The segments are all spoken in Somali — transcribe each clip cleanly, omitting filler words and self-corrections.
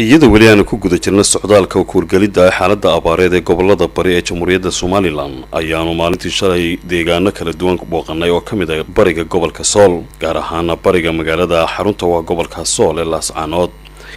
iyadoo weli aan ku guda jirna socdaalka kuurgalida xaaladda abaareed ee gobolada bari ee Jamhuuriyadda Somaliland ayaanu maalintii shalay deegaano kala duwan ku booqanay oo kamid ah bariga gobolka Sool gaar ahaan bariga magaalada xarunta waa gobolka Sool ee Laascaanood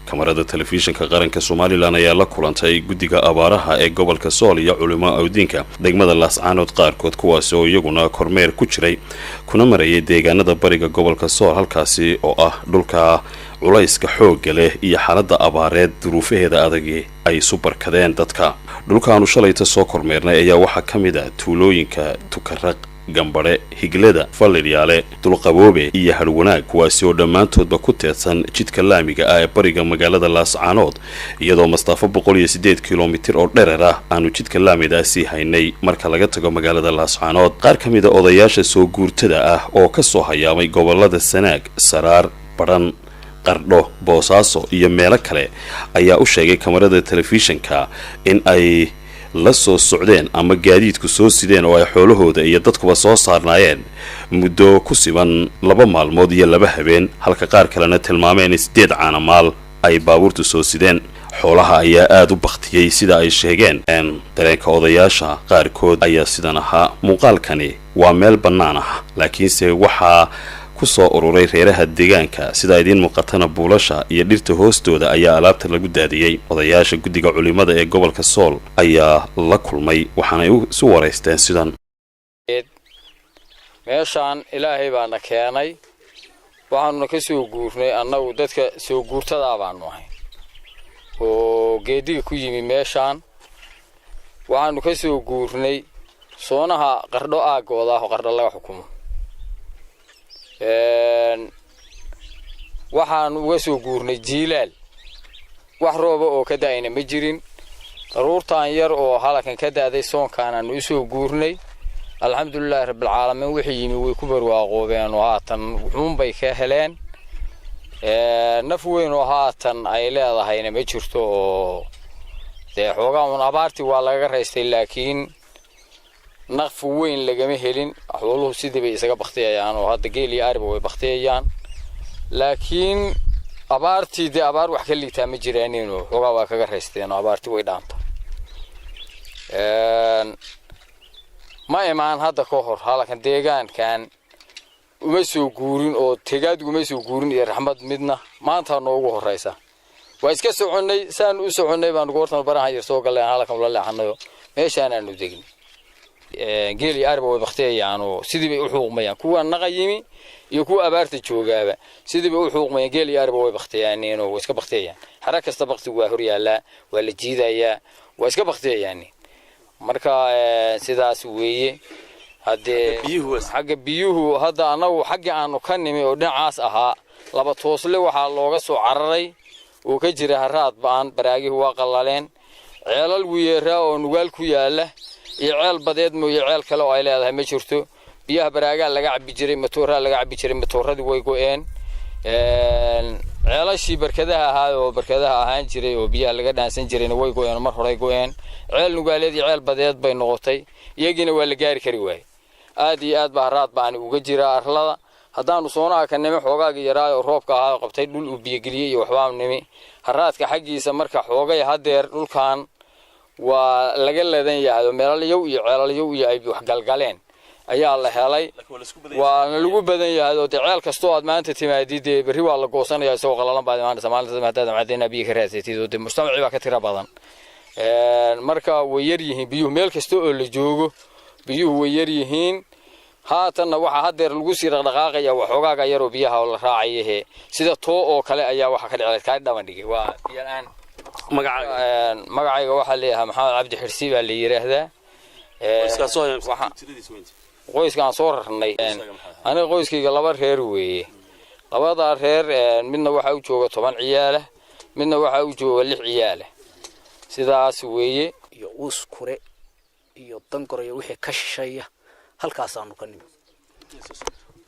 kamarada telefishinka qaranka Somaliland ayaa la kulantay guddiga abaaraha ee gobolka Sool iyo culimada awdiinka degmada Laascaanood qaarkood kuwaas oo iyaguna kormeer ku jiray kuna marayay deegaanada bariga gobolka Sool halkaasi oo ah dhulka culayska xoogga leh iyo xaaladda abaareed duruufaheeda adag ay subarkadeen dadka dhulkaanu shalayta soo kormeernay ayaa waxa kamid ah tuulooyinka Tukaraq Gambare Higlada Falliyaale Dulqaboobe iyo Harwanaag kuwaas oo dhamaantoodba ku teedsan jidka laamiga ah ee bariga magaalada Laascaanood iyadoo masaafo 108 kilomitir oo dherer ah aanu jidka laamidaasi haynay marka laga tago magaalada Laascaanood qaar kamid ah odayaasha soo guurtada ah oo ka soo hayaamay gobolada Sanaag Saraar Baran Qardho Boosaaso iyo meelo kale ayaa u sheegay kamarada telefishinka in ay la soo socdeen ama gaadiidku soo sideen oo ay xoolahooda iyo dadkuba soo saarnaayeen muddo ku siban 2 maalmood iyo 2 habeen halka qaar kalena tilmaameen 8 caanamaal ay baabuurtu soo sideen xoolaha ayaa aad u baqtiyay sida ay sheegeen dareenka odayaasha qaarkood ayaa sidan ahaa muuqaalkani waa meel bannaan ah laakiinse waxaa kusoo ururay reeraha deegaanka sida idin muuqatana buulasha iyo dhirta hoostooda ayaa alaabta lagu daadiyay odayaasha guddiga culimada ee gobolka Sool ayaa la kulmay waxaana ay isu wareysteen sidan meeshaan ilaahay baana keenay waxaanu ka soo guurnay annagu dadka soo guurtada baanu ahay oo geediga ku yimi meeshaan waxaanu ka soo guurnay soonaha Qardho aagooda oo Qardho laga xukumo waxaan uga soo guurnay jiilaal wax rooba oo ka daayna ma jirin qaruurtaan yar oo halakan ka daaday soonkaan aanu soo guurnay alxamdulillaah rabbil caalamiin wixii yimi way ku barwaaqoobeen oo haatan wuxuun bay ka heleen naf weyn oo haatan ay leedahayna ma jirto oo de xoogaa abaartii waa laga raystay laakiin naqf weyn lagama helin xooluhu sidii bay isaga baqtiyayaan oo hadda geel iyo ariba way baqtiyayaan laakiin abaartii de abaar wax ka liitaa ma jiraan inuu xogaa waa kaga raysteen abaartii way dhaanta ma imaan hadda ka hor halakan deegaankan uma soo guurin oo tegaad uma soo guurin iyo raxmad midna maanta noogu horeysa waa iska soconay saan u soconay baan goortan baraha yar soo galeen halakan la leexanayo meeshaan aanu degnay geel iyo ariba way baqtiyayaan oo sidii bay u xuquuqmayaan kuwa naqayimi iyo kuwa abaarta joogaaba sidii bay u xuquuqmayaan geel iyo ariba way baqtiyaan oo iska baqtiyayaan xarag kasta baqtigu waa hor yaala waa la jiidayaa waa iska baqtiyayaan marka sidaas weeye hadee xagga biyuhu hadda anagu xagga aanu ka nimi oo dhinacaas ahaa laba toosle waxa looga soo cararay oo ka jira haraad baan baraagihu waa qalaleen ceelal wiyeera oo nugaal ku yaala iyo ceel badeed mooy ceel kale oo ay leedahay ma jirto biyaha baraaga laga cabi jiray matoora laga cabi jiray matooradii way go'een ceelashii barkadaha ahaan jiray oo biyaha laga dhaansan jirayna way go'een mar hore go'een ceel nugaaleed iyo ceel badeed bay noqotay iyagina waa la gaari kari waay aad iyo aad baa raad baan uga jira arlada haddaanu soonaha ka nimi xoogaaga yaraa oo roobka ahaa qabtay dhul u biyo geliyay iyo waxbaan nimi haraadka xaqiisa marka xoogay hadeer dhulkan waa laga leedan yahay meelayow iyo ceelayow iyo ay wax galgaleen ayaa la helay waa lagu badan yahay oo ceel kasto aad maanta timaadid bari waa la goosanayaa soo qalalan baad maanta Soomaaliyeed maadaama cadayna biyo ka raasatid oo mujtamaci baa ka tira badan marka way yar yihiin biyo meel kasto oo la joogo biyuhu way yar yihiin haatan waxa hadeer lagu sii dhaqaaqaya waxoogaa yar oo biyaha la raacayay sida too oo kale ayaa waxa ka dhacay ka dhaban dhigay waa biyaan magacayga waxa leeyahay Maxamed Cabdi Xirsi baa la yiraahdaa qoyskaan soo rarnay aniga qoyskayga 2 reer weeye labada reer midna waxa uu jooga 10 ciyaal midna waxa uu jooga 6 ciyaal sidaas weeye iyo uskure iyo dankor iyo wixii ka shisheeya halkaas aanu ka nimi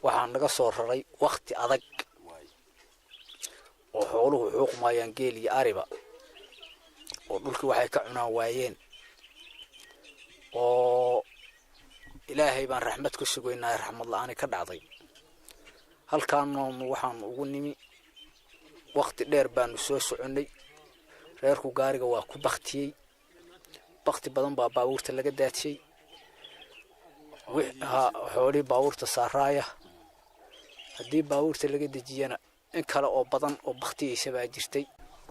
waxaan naga soo raray waqti adag oo xooluhu xuquuqmayaan geel iyo ariba oo dhulkii waxay ka cunaan waayeen oo ilaahay baan raxmad ku sugaynaa raxmad la'aan ka dhacday halkaan waxaan ugu nimi waqti dheer baanu soo soconay reerku gaariga waa ku baktiyey bakti badan baa baabuurta laga daadiyey xoolii baabuurta saaraaya haddii baabuurta laga dejiyana in kale oo badan oo baktiyeysa baa jirtay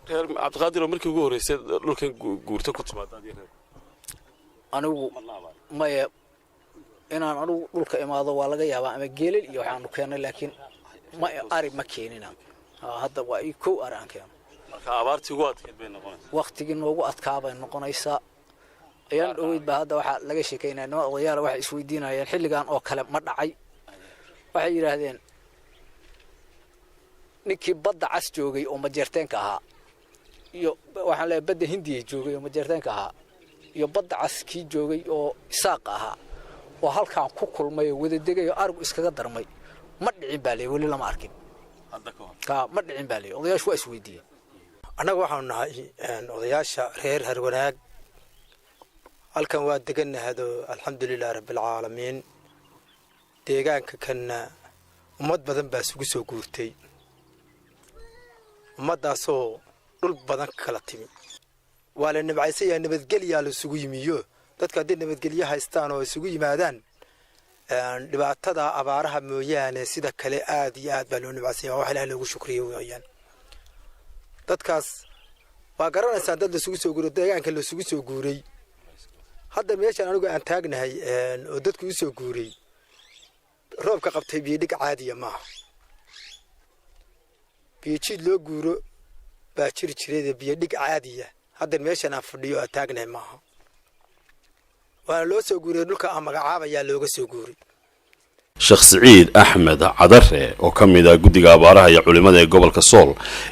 reer cabdiqaadir markii ugu horeysay dhulkan guurta ku timaadaan anigu maya inaan anigu dhulka imaado waa laga yaabaa ama geelal iyo waxaanu keenay laakiin ma ari ma keenina hadda waa ii kow ari aan keeno marka abaartii ugu adkeyd bay noqonaysaa waqtigii noogu adkaa bay noqonaysaa ayaan dhaweyd baa hadda waxaa laga sheekaynaya nima odayaal waxay isweydiinayeen xilligan oo kale ma dhacay waxay yidhaahdeen ninkii badda cas joogay oo majeerteenka ahaa iyo waxaan leeyahay badda hindiya joogay oo majeerteenka ahaa iyo badda cas kii joogay oo isaaq ahaa oo halkaan ku kulmay oo wada degay oo arigu iskaga darmay ma dhicin baa leeyahay weli lama arkin ma dhicin baa leeyahay odayaashu waa isweydiiyeen annaga waxaanu nahay odayaasha reer harwanaag halkan waa deganahado alxamdulilah rabbilcaalamiin deegaanka kanna ummad badan baa isugu soo guurtay ummaddaasoo dhul badan kala timi waa la nabcaysayaa nabadgelyaa la isugu yimiyo dadka haddii nabadgelyo haystaan oo isugu yimaadaan dhibaatada abaaraha mooyaane sida kale aad iyo aad baa loo nabcaysaya wax ilaah loogu shukriyo weeyaan dadkaas waa garanaysaan dad lasugu soo guuray deegaanka lasugu soo guuray hadda meeshaan anigu aan taagnahay oo dadku u soo guuray roobka qabtay biyo dhig caadiya maaha biyo jid loo guuro baa jiri jiray biyo dhig caadiya hadda meeshaan aan fadhiyo aan taagnahay maaha waana loo soo guuray dhulka aan magacaabayaa looga soo guuray sheekh Siciid Axmed Cadare oo kamid ah guddiga abaaraha iyo culimada ee gobolka Sool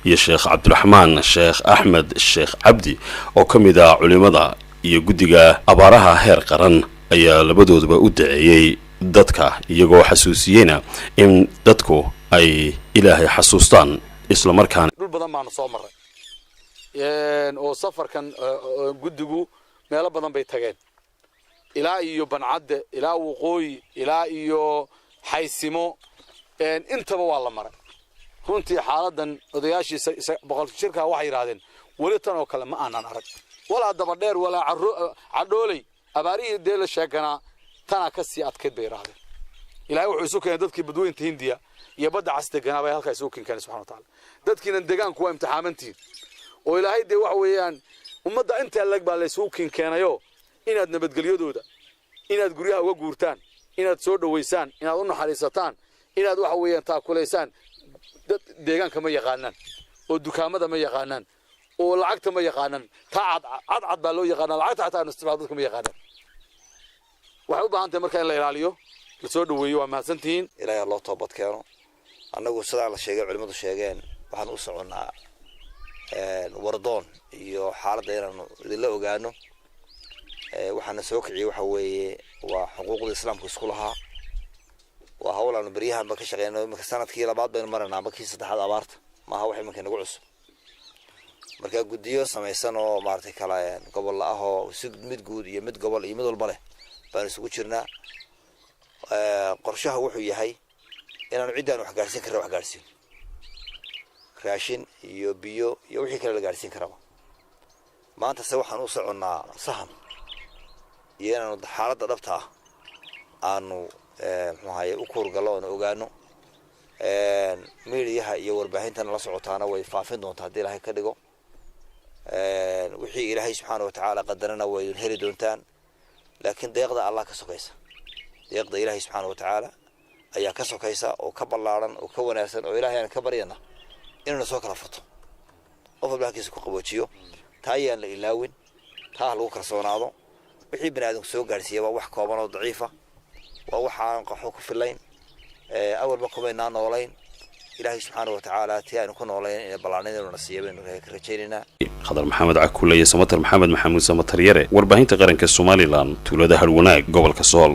iyo sheekh Cabdiraxmaan sheekh Axmed sheekh Cabdi oo kamid ah culimada iyo guddiga abaaraha heer qaran ayaa labadooduba u daceeyay dadka iyagoo xasuusiyayna in dadku ay ilaahay xasuustaan isla markaana dhul badan baan soo maray oo safarkan guddigu meelo badan bay tageen ilaa iyo bancadde ilaa waqooyi ilaa iyo xaysimo intaba waa la maray runtii xaaladan odayaashii boqolka shirka waxay yiraahdeen wali tan oo kale ma aanan arag wala daba dheer wala cadhoolay abaarihii deela sheegana tana ka sii adkeed bay yiraahdeen ilaahay wuxuu isu keenay dadkii badweynta Hindiya iyo badda cas deganaa bay halkaas u keenay subhanahu wa ta'ala dadkiina deegaanku waa imtixaamantiin oo ilaahay de wax weeyaan ummadda inta lag baa la isu keenayo inaad nabadgelyadooda inaad guryaha uga guurtaan inaad soo dhaweysaan inaad u naxariisataan inaad waxa weeyaan taakuleysaan deegaanka ma yaqaanaan oo dukaamada ma yaqaanaan oo lacagta ma yaqaanaan taacad baa loo yaqaanaa lacagta xataa isticmaalka ma yaqaanaan waxa u baahan tahay marka in la ilaaliyo la soo dhaweeyo waa mahadsantihiin ilaahay loo toobad keeno annagu sida la sheegay culimadu sheegeen waxaan u soconaa wardoon iyo xaaladda inaan idin la ogaano waxaana soo kiciyay waxa weeye waa xuquuqda islaamka isku lahaa waa hawlaan bariyahan ba ka shaqeynaa marka sanadkii labaad baynu maranaa markii saddexaad abaarta maaha wax imanka nagu cusub marka guddiyo samaysan oo maartay kala gobol ah oo mid guud iyo mid gobol iyo mid walba leh baan isugu jirnaa qorshaha wuxuu yahay inaanu ciddaan wax gaarsiin karno wax gaarsiin raashin iyo biyo iyo wixii kale la gaarsiin karaba maanta se waxaan u soconnaa sahan iyo inaanu xaaladda dhabta ah aanu muxuu u kuurgallo oo ogaano meediyaha iyo warbaahintana la socotaana way faafin doontaa haddii ilaahay ka dhigo wixii ilaahay subxaana wa tacaala qadarana way heli doontaan laakiin deeqda allah ka sokaysa deeqda ilaahay subxaana wa tacaala ayaa ka sokaysa oo ka ballaaran oo ka wanaagsan oo ilaahay aan ka baryana inuu soo kala furto qof walba halkiisa ku qaboojiyo taa ayaan la ilaawin taa lagu kalsoonaado wixii banaadamku soo gaarsiiyay waa wax kooban oo daciifa waa waxaan qaxo ku filayn awalba kumaynaa noolayn ilaahay subxaana wa tacaala tii aynu ku noolayn in ballaanidaynu nasiiyo baynu ka rajaynaynaa khadar maxamed cakuule iyo samatar maxamed maxamuud samatar yare warbaahinta qaranka Somaliland tuulada Harwanaag gobolka Sool.